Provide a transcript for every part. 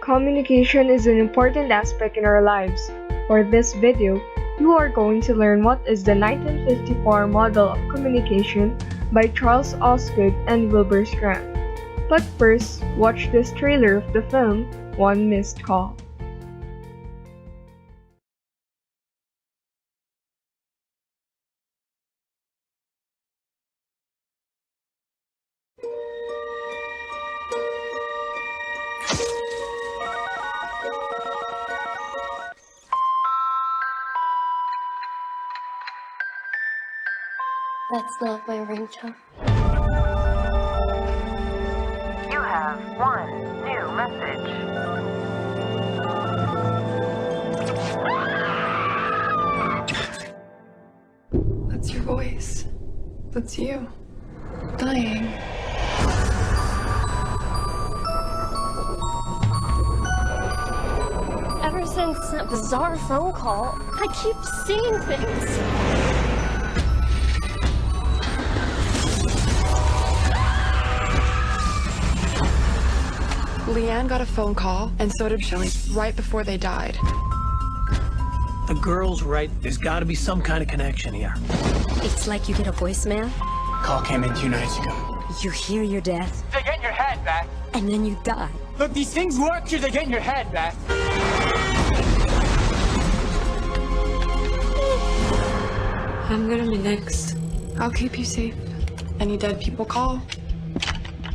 Communication is an important aspect in our lives. For this video, you are going to learn what is the 1954 model of communication by Charles Osgood and Wilbur Schramm. But first, watch this trailer of the film, One Missed Call. That's not my ringtone. You have one new message. That's your voice. That's you. Dying. Ever since that bizarre phone call, I keep seeing things. Leanne got a phone call, and so did Shelley, right before they died. The girl's right. There's got to be some kind of connection here. It's like you get a voicemail, Call came in 2 nights ago. you hear your death, They get in your head back. and then you die. Look, these things work till they get in your head back. I'm gonna be next. I'll keep you safe. Any dead people call,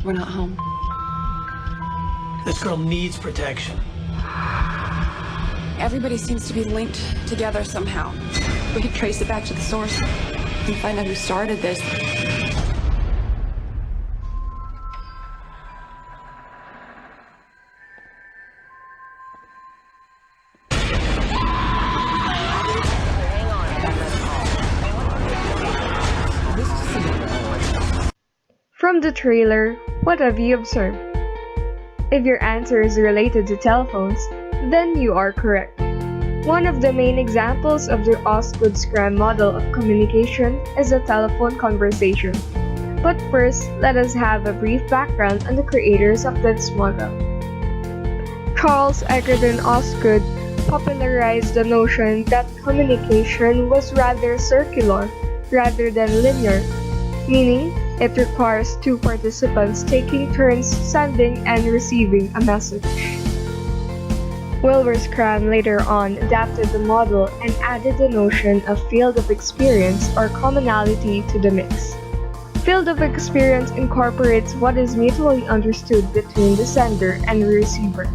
we're not home. This girl needs protection. Everybody seems to be linked together somehow. We could trace it back to the source and find out who started this. From the trailer, what have you observed? If your answer is related to telephones, then you are correct. One of the main examples of the Osgood-Schramm model of communication is a telephone conversation. But first, let us have a brief background on the creators of this model. Charles Egerton Osgood popularized the notion that communication was rather circular rather than linear, meaning it requires two participants taking turns sending and receiving a message. Wilbur Schramm later on adapted the model and added the notion of field of experience or commonality to the mix. Field of experience incorporates what is mutually understood between the sender and the receiver.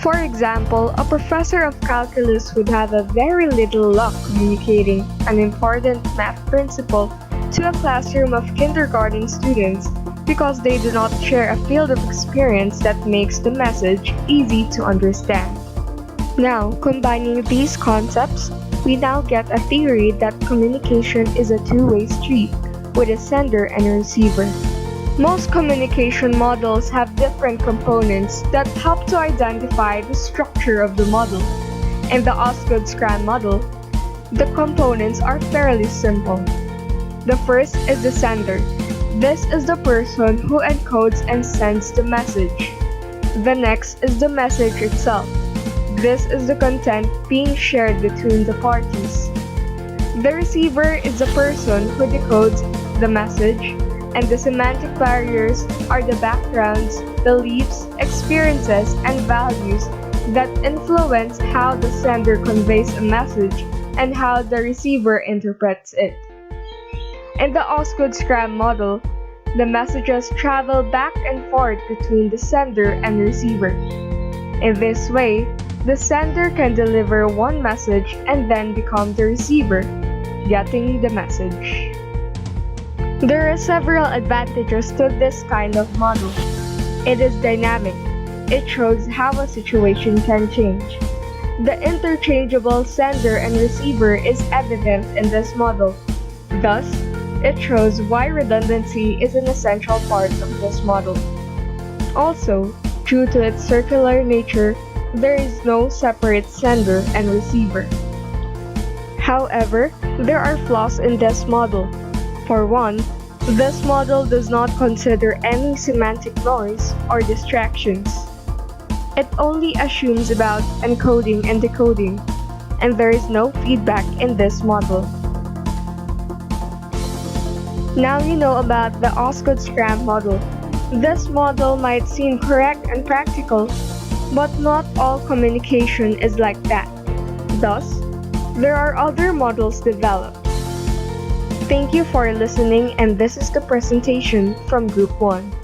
For example, a professor of calculus would have a very little luck communicating an important math principle to a classroom of kindergarten students because they do not share a field of experience that makes the message easy to understand. Now, combining these concepts, we now get a theory that communication is a two-way street with a sender and a receiver. Most communication models have different components that help to identify the structure of the model. In the Osgood-Schramm model, the components are fairly simple. The first is the sender. This is the person who encodes and sends the message. The next is the message itself. This is the content being shared between the parties. The receiver is the person who decodes the message, and the semantic barriers are the backgrounds, beliefs, experiences, and values that influence how the sender conveys a message and how the receiver interprets it. In the Osgood-Schramm model, the messages travel back and forth between the sender and receiver. In this way, the sender can deliver one message and then become the receiver, getting the message. There are several advantages to this kind of model. It is dynamic. It shows how a situation can change. The interchangeable sender and receiver is evident in this model. Thus, it shows why redundancy is an essential part of this model. Also, due to its circular nature, there is no separate sender and receiver. However, there are flaws in this model. For one, this model does not consider any semantic noise or distractions. It only assumes about encoding and decoding, and there is no feedback in this model. Now you know about the Osgood Schramm model. This model might seem correct and practical, but not all communication is like that. Thus, there are other models developed. Thank you for listening, and this is the presentation from Group 1.